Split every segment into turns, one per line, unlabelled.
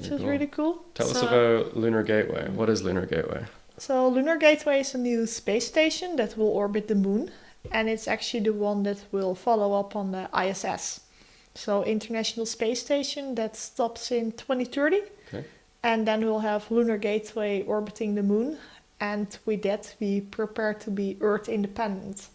which is really cool.
Tell us about Lunar Gateway. What is Lunar Gateway?
So Lunar Gateway is a new space station that will orbit the moon, and it's actually the one that will follow up on the ISS. So International Space Station, that stops in 2030.
Okay.
And then we'll have Lunar Gateway orbiting the moon, and with that we prepare to be Earth independent.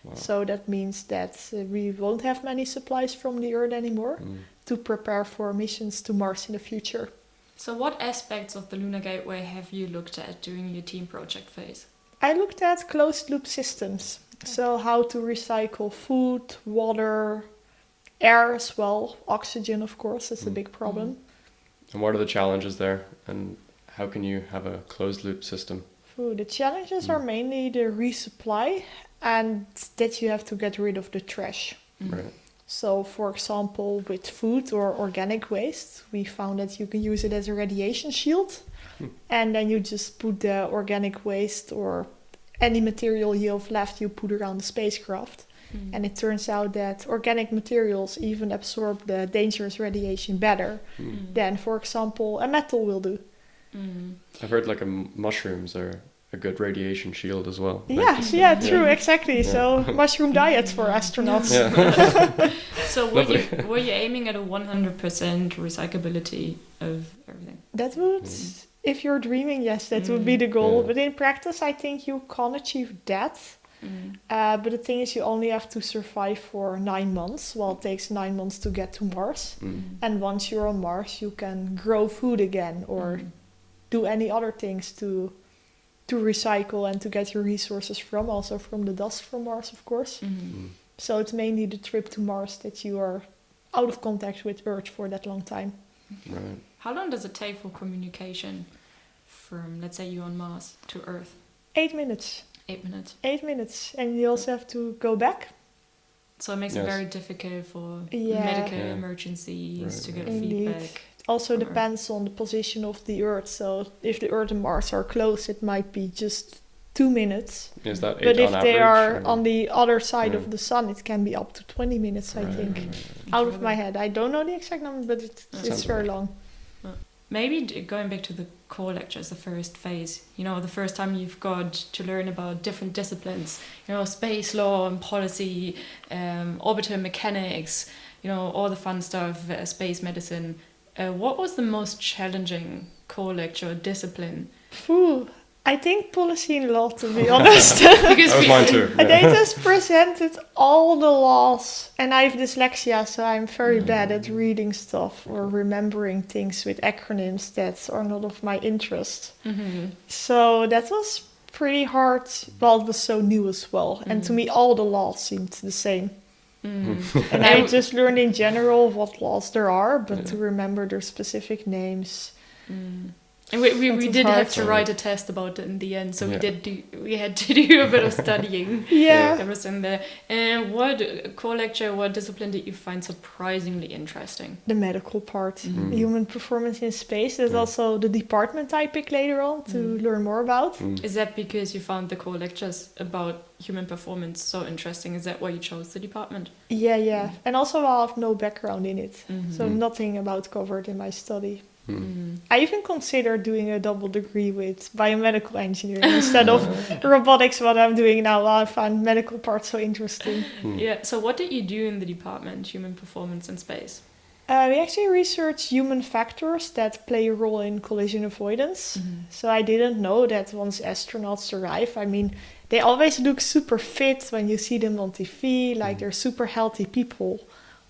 Wow.
So that means that we won't have many supplies from the Earth anymore to prepare for missions to Mars in the future.
So what aspects of the Lunar Gateway have you looked at during your team project phase?
I looked at closed loop systems. So how to recycle food, water, air as well. Oxygen, of course, is a big problem.
And what are the challenges there? And how can you have a closed loop system?
The challenges are mainly the resupply and that you have to get rid of the trash.
Right.
So, for example, with food or organic waste, we found that you can use it as a radiation shield. And then you just put the organic waste or any material you have left, you put around the spacecraft. And it turns out that organic materials even absorb the dangerous radiation better than, for example, a metal will do.
I've heard like mushrooms are a good radiation shield as well.
Yeah, true, exactly. Yeah. So mushroom diets for astronauts.
Yeah.
So were you aiming at a 100% recyclability of everything?
That would, if you're dreaming, yes, that would be the goal.
Yeah.
But in practice, I think you can't achieve that. But the thing is, you only have to survive for 9 months. Well, it takes 9 months to get to Mars. And once you're on Mars, you can grow food again or do any other things to recycle and to get your resources from, also from the dust from Mars, of course. So it's mainly the trip to Mars that you are out of contact with Earth for that long time.
Right.
How long does it take for communication from, let's say, you on Mars to Earth?
8 minutes.
8 minutes.
8 minutes. And you also have to go back.
So it makes it very difficult for
Yeah.
medical emergencies to get
Indeed.
feedback.
Also depends on the position of the Earth. So if the Earth and Mars are close, it might be just 2 minutes.
Is that 8
But if
on
they
average,
are
or?
on the other side of the sun, it can be up to 20 minutes, I think. Out of my head. I don't know the exact number, but it's very long.
Maybe going back to the core lectures, the first phase, you know, the first time you've got to learn about different disciplines, you know, space law and policy, orbital mechanics, you know, all the fun stuff, space medicine. What was the most challenging core lecture discipline?
I think policy and law, to be honest.
That was mine too.
They just presented all the laws, and I have dyslexia, so I'm very bad at reading stuff or remembering things with acronyms that are not of my interest. So that was pretty hard. Well, it was so new as well, and to me all the laws seemed the same. And I just learned in general what laws there are, but to remember their specific names.
And we did have to write a test about it in the end, so we had to do a bit of studying. Everything there. And what core lecture, what discipline did you find surprisingly interesting?
The medical part, human performance in space. There's also the department I picked later on to learn more about.
Is that because you found the core lectures about human performance so interesting? Is that why you chose the department?
Yeah. And also I have no background in it, so nothing about covered in my study. I even considered doing a double degree with biomedical engineering instead of robotics, what I'm doing now. I find medical part so interesting.
Yeah, so what did you do in the department, human performance in space?
We actually research human factors that play a role in collision avoidance. So I didn't know that once astronauts arrive, I mean, they always look super fit when you see them on TV, like they're super healthy people.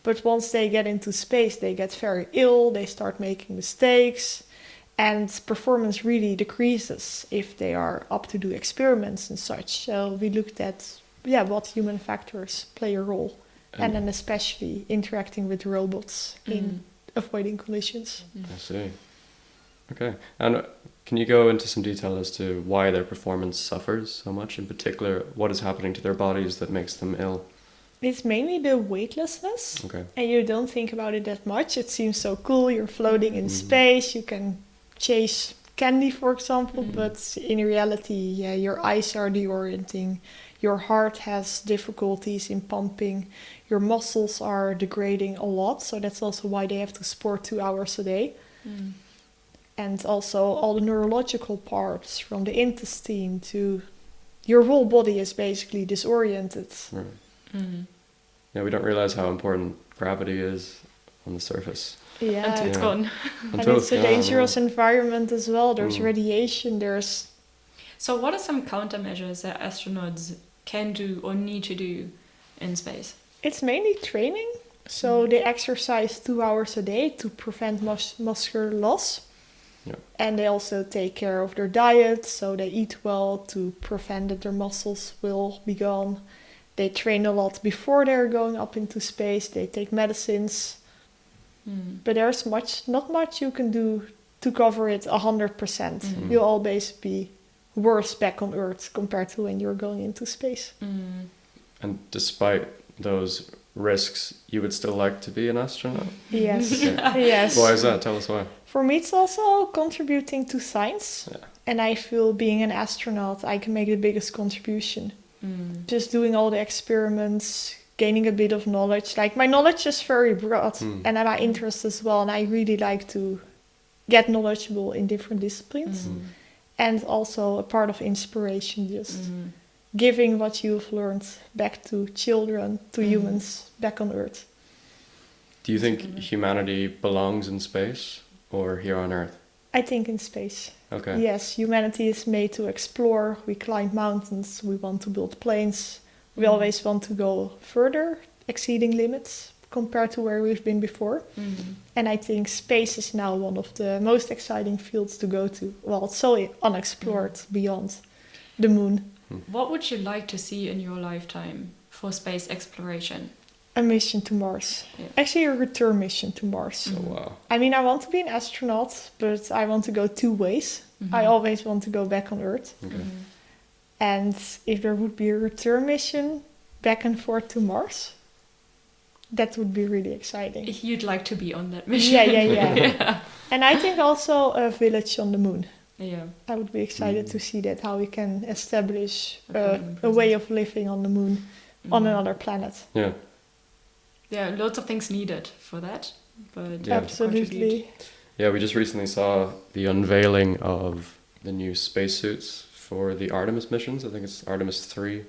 But once they get into space, they get very ill, they start making mistakes, and performance really decreases if they are up to do experiments and such. So we looked at what human factors play a role, and then especially interacting with robots in avoiding collisions.
I see. Okay. And can you go into some detail as to why their performance suffers so much? In particular, what is happening to their bodies that makes them ill?
It's mainly the weightlessness, and you don't think about it that much. It seems so cool, you're floating in space, you can chase candy, for example, but in reality, your eyes are deorienting, your heart has difficulties in pumping, your muscles are degrading a lot, so that's also why they have to sport 2 hours a day. And also all the neurological parts, from the intestine to your whole body is basically disoriented.
Right.
Mm.
Yeah, we don't realize how important gravity is on the surface.
Yeah.
Until it's
Yeah.
gone.
And it's a
gone,
dangerous environment as well. There's
Mm.
radiation, there's...
So what are some countermeasures that astronauts can do or need to do in space?
It's mainly training. So they exercise 2 hours a day to prevent muscular loss.
Yeah.
And they also take care of their diet, so they eat well to prevent that their muscles will be gone. They train a lot before they're going up into space. They take medicines.
Mm.
But there's not much you can do to cover it 100%.
Mm.
You'll always be worse back on Earth compared to when you're going into space.
Mm.
And despite those risks, you would still like to be an astronaut?
Yes.
Okay.
Yes.
Why is that? Tell us why.
For me, it's also contributing to science.
Yeah.
And I feel being an astronaut, I can make the biggest contribution.
Mm.
Just doing all the experiments, gaining a bit of knowledge. Like, my knowledge is very broad, and my interest as well. And I really like to get knowledgeable in different disciplines.
Mm.
And also a part of inspiration, just
Mm.
giving what you've learned back to children, to humans back on Earth.
Do you think humanity belongs in space or here on Earth?
I think in space.
Okay.
Yes, humanity is made to explore. We climb mountains, we want to build planes. We always want to go further, exceeding limits compared to where we've been before.
Mm.
And I think space is now one of the most exciting fields to go to. Well, it's so unexplored beyond the moon.
What would you like to see in your lifetime for space exploration?
A mission to Mars.
Yeah.
Actually, a return mission to Mars.
Oh, wow.
I mean, I want to be an astronaut, but I want to go 2 ways. I always want to go back on Earth.
Okay.
And if there would be a return mission back and forth to Mars, that would be really exciting.
You'd like to be on that mission.
Yeah. And I think also a village on the moon.
Yeah.
I would be excited to see that, how we can establish
A permanent
a way of living on the moon, on another planet.
Yeah.
Yeah, lots of things needed for that. But
Yeah.
Absolutely.
Yeah, we just recently saw the unveiling of the new spacesuits for the Artemis missions. I think it's Artemis 3.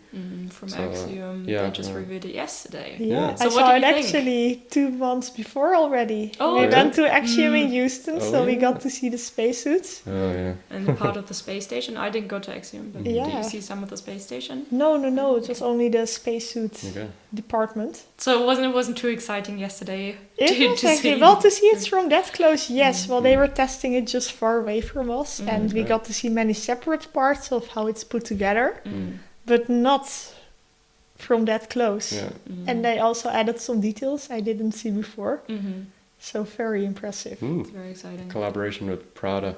From
So,
Axiom,
yeah,
they just
yeah.
revealed it yesterday.
Yeah,
So
I
what
saw
did
it
you think?
actually 2 months before already.
Oh,
we
really?
went to Axiom in Houston,
Oh,
so we
yeah.
got to see the spacesuits.
Oh, yeah.
And the part of the space station. I didn't go to Axiom, but did
Yeah.
you see some of the space station?
No, it was only the spacesuit
Okay.
department.
So it wasn't too exciting yesterday
It
to
was
see.
actually, well, to see it from that close, yes. Well, they were testing it just far away from us, and we
Okay.
got to see many separate parts of how it's put together,
Mm.
but not from that close.
Yeah.
And they also added some details I didn't see before,
Mm-hmm.
so very impressive.
It's very exciting.
Collaboration with Prada.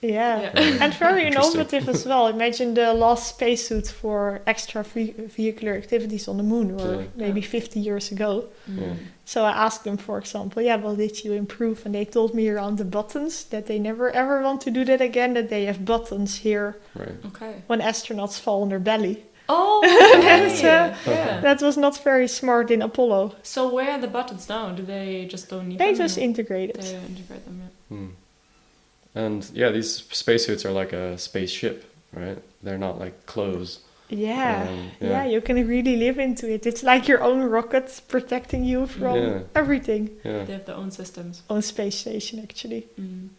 Yeah,
Yeah.
and very
Interesting.
innovative as well. Imagine the last spacesuit for extra vehicular activities on the moon, or
Yeah.
maybe 50 years ago.
Yeah.
So I asked them, for example, well, did you improve? And they told me around the buttons that they never ever want to do that again, that they have buttons here
Right.
Okay.
when astronauts fall on their belly.
Oh,
That's,
yeah. Yeah.
That was not very smart in Apollo.
So where are the buttons now? Do they just don't need
They
them?
just
or
integrated.
they integrate them. Yeah.
And yeah, these spacesuits are like a spaceship, right? They're not like clothes.
Yeah.
Yeah.
Yeah, you can really live into it. It's like your own rocket protecting you from
Yeah.
everything.
Yeah.
They have their own systems.
On space station, actually.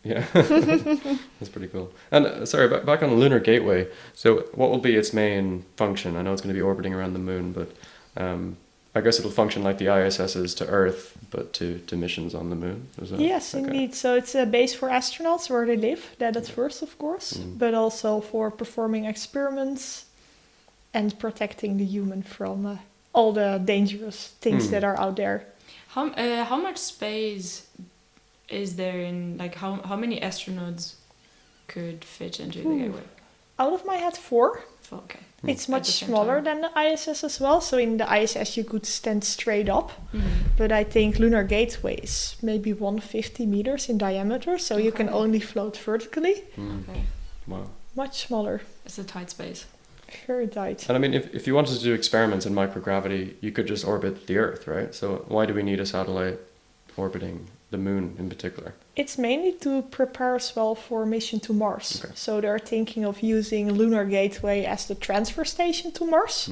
Yeah. That's pretty cool. And sorry, back on the Lunar Gateway. So what will be its main function? I know it's going to be orbiting around the moon, but I guess it'll function like the ISS's to Earth, but to missions on the moon. Is that,
Yes,
okay.
indeed. So it's a base for astronauts where they live. That at first, of course. But also for performing experiments and protecting the human from all the dangerous things that are out there.
How much space is there in, like, how many astronauts could fit into the Gateway?
Out of my head, 4.
Okay.
It's
At
much
the same
smaller
time.
than the ISS as well. So in the ISS you could stand straight up.
Mm.
But I think Lunar Gateway is maybe 150 meters in diameter. So you can
Okay.
only float vertically.
Okay.
Wow.
Much smaller.
It's a tight space.
Very tight.
And I mean, if you wanted to do experiments in microgravity, you could just orbit the Earth, right? So why do we need a satellite orbiting the moon in particular?
It's mainly to prepare as well for a mission to Mars.
Okay.
So they're thinking of using Lunar Gateway as the transfer station to Mars.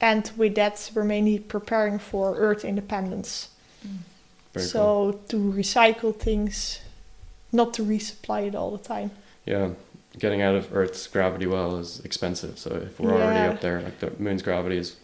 And with that, we're mainly preparing for Earth independence.
Very
so
cool.
to recycle things, not to resupply it all the time.
Yeah, getting out of Earth's gravity well is expensive. So if we're already up there, like the moon's gravity is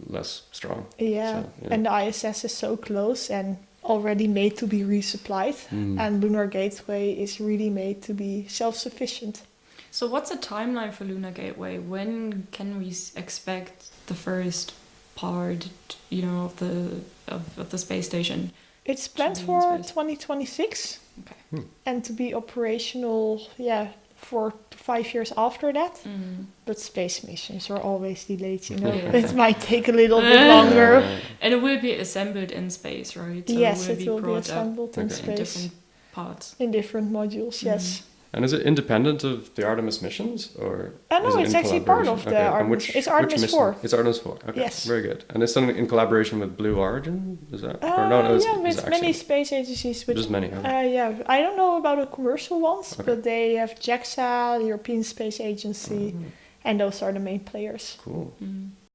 less strong.
Yeah,
So,
and the ISS is so close and already made to be resupplied. And Lunar Gateway is really made to be self-sufficient.
So what's the timeline for Lunar Gateway? When can we expect the first part, of the space station?
It's planned
To be in
for
space.
2026.
Okay.
And to be operational, 4 to 5 years after that. But space missions are always delayed,
Yeah.
It might take a little bit longer.
And it will be assembled in space, right? So
Yes, it will be
brought up
assembled in
Okay.
in
space.
different parts.
In different modules, yes.
And is it independent of the Artemis missions, or
No,
is it
it's
in
actually part of
collaboration?
the
And
Artemis. It's Artemis
mission?
4.
It's Artemis 4. Okay,
Yes.
very good. And it's done in collaboration with Blue Origin, is that? Or no, it's
with many
actually,
space agencies. With,
there's many. Okay.
I don't know about the commercial ones,
Okay.
but they have JAXA, the European Space Agency, and those are the main players.
Cool.